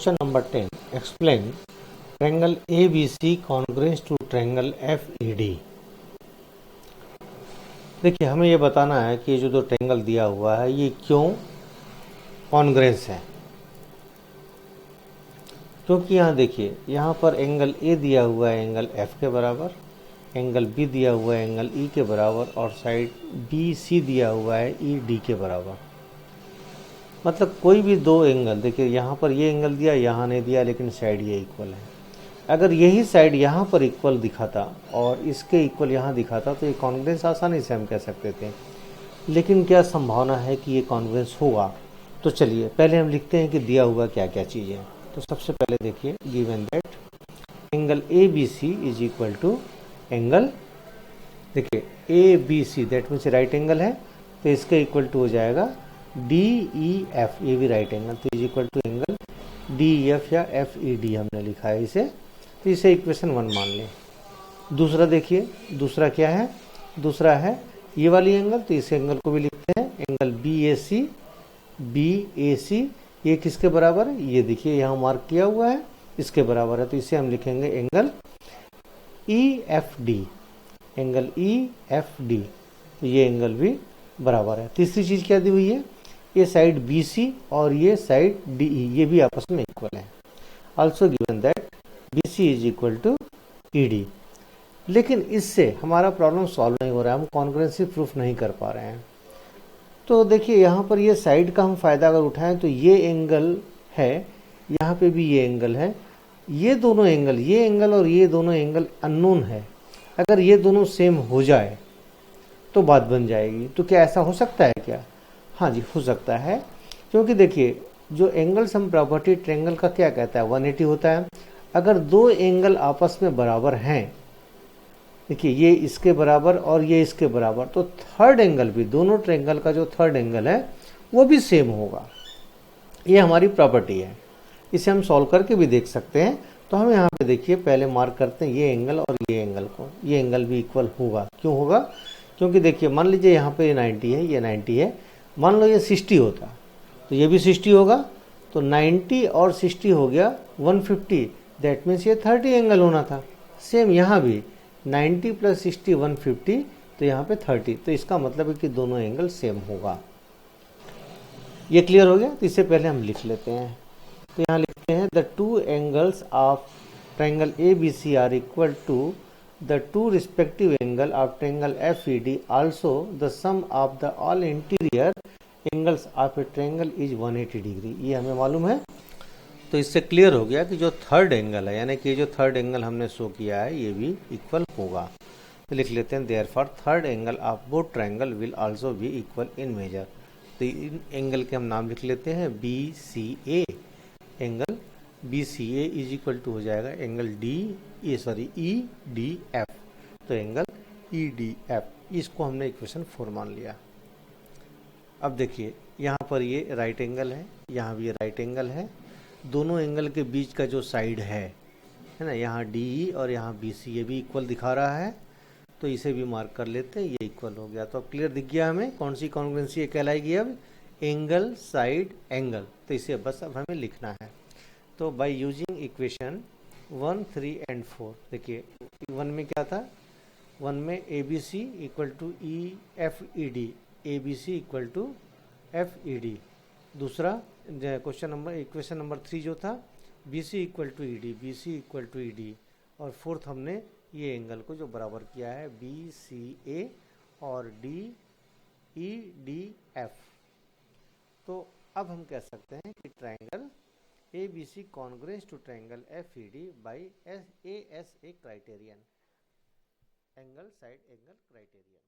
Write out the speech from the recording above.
Question number 10. Explain triangle ABC congruous to triangle FED. देखिए हमें ये बताना है कि जो ट्रायंगल दिया हुआ है ये क्यों कॉन्ग्रेस है। क्योंकि यहाँ देखिए यहाँ पर एंगल ए दिया हुआ है एंगल एफ के बराबर, एंगल बी दिया हुआ है एंगल ई के बराबर और साइड बी सी दिया हुआ है ई डी के बराबर। मतलब कोई भी दो एंगल, देखिए यहाँ पर ये एंगल दिया, यहाँ नहीं दिया, लेकिन साइड ये इक्वल है। अगर यही साइड यहाँ पर इक्वल दिखाता और इसके इक्वल यहाँ दिखाता तो ये कॉन्ग्रेंस आसानी से हम कह सकते थे। लेकिन क्या संभावना है कि ये कॉन्ग्रेंस होगा? तो चलिए पहले हम लिखते हैं कि दिया हुआ क्या क्या चीज़ें। तो सबसे पहले देखिए given that angle A B C is equal to angle, देखिए A B C that means right angle है, तो इसके इक्वल टू हो जाएगा डी ई एफ, ये भी राइट एंगल, तो is equal to angle D E F या एफ ई डी हमने लिखा है इसे, तो इसे इक्वेशन 1 मान लें। दूसरा देखिए, दूसरा क्या है? दूसरा है ये वाली एंगल, तो इस एंगल को भी लिखते हैं एंगल बी ए सी, ये किसके बराबर है? ये देखिए यहाँ मार्क किया हुआ है, इसके बराबर है, तो इसे हम लिखेंगे angle E F D, angle E F D, तो ये एंगल भी बराबर है। तीसरी चीज़ क्या दी हुई है? ये साइड बी सी और ये साइड डी ई, ये भी आपस में इक्वल है। Also given that B C is equal to E D. लेकिन इससे हमारा प्रॉब्लम सॉल्व नहीं हो रहा है, हम कॉन्ग्रुएंसी प्रूफ नहीं कर पा रहे हैं। तो देखिए यहाँ पर ये साइड का हम फायदा अगर उठाएं तो ये एंगल है, यहाँ पे भी ये एंगल है, ये दोनों एंगल, ये एंगल और ये दोनों एंगल अननोन है। अगर ये दोनों सेम हो जाए तो बात बन जाएगी। तो क्या ऐसा हो सकता है क्या? हाँ जी, हो सकता है। क्योंकि देखिए जो एंगल सम प्रॉपर्टी ट्रायंगल का क्या कहता है, 180 होता है। अगर दो एंगल आपस में बराबर हैं, देखिए ये इसके बराबर और ये इसके बराबर, तो थर्ड एंगल भी, दोनों ट्रायंगल का जो थर्ड एंगल है वो भी सेम होगा। ये हमारी प्रॉपर्टी है, इसे हम सॉल्व करके भी देख सकते हैं। तो हम यहाँ पे देखिए पहले मार्क करते हैं ये एंगल और ये एंगल को, ये एंगल भी इक्वल होगा। क्यों होगा? क्योंकि देखिए मान लीजिए यहाँ पे 90 है, ये 90 है, मान लो ये 60 होता तो ये भी 60 होगा, तो 90 और 60 हो गया 150, दैट मीन्स ये 30 एंगल होना था। सेम यहाँ भी 90 प्लस 60 150, तो यहाँ पे 30, तो इसका मतलब है कि दोनों एंगल सेम होगा। ये क्लियर हो गया? तो इससे पहले हम लिख लेते हैं, तो यहाँ लिखते हैं the two angles of triangle A B C are equal to the two respective angle of triangle FED, also the sum of the all interior angles of a triangle is 180 degree. ये हमें मालूम है। तो इससे clear हो गया कि जो थर्ड एंगल है, यानी कि जो थर्ड एंगल हमने शो किया है ये भी इक्वल होगा। तो लिख लेते हैं therefore third angle of both triangle will also be equal in measure. तो इन एंगल के हम नाम लिख लेते हैं B C A, angle B C A is equal to हो जाएगा एंगल ई डी एफ, तो एंगल ई डी एफ, इसको हमने इक्वेशन 4 मान लिया। अब देखिए यहाँ पर ये राइट एंगल है, यहाँ भी ये राइट एंगल है, दोनों एंगल के बीच का जो साइड है ना, यहाँ डी ई और यहाँ बी सी, ये भी इक्वल दिखा रहा है, तो इसे भी मार्क कर लेते हैं, ये इक्वल हो गया। तो अब क्लियर दिख गया हमें कौन सी कॉन्ग्रुएंसी कहलाएगी अब, एंगल साइड एंगल। तो इसे बस अब हमें लिखना है। तो बाय यूजिंग इक्वेशन 1, 3 एंड 4, देखिए 1 में क्या था? 1 में A B C equal to E F E D, A B C equal to F E D. दूसरा क्वेश्चन नंबर, इक्वेशन नंबर 3 जो था B C equal to E D, B C equal to E D. और fourth हमने ये angle को जो बराबर किया है बी सी ए और डी ई डी एफ। तो अब हम कह सकते हैं कि triangle ABC congruous to triangle FED by AS a criterion, angle side angle criterion।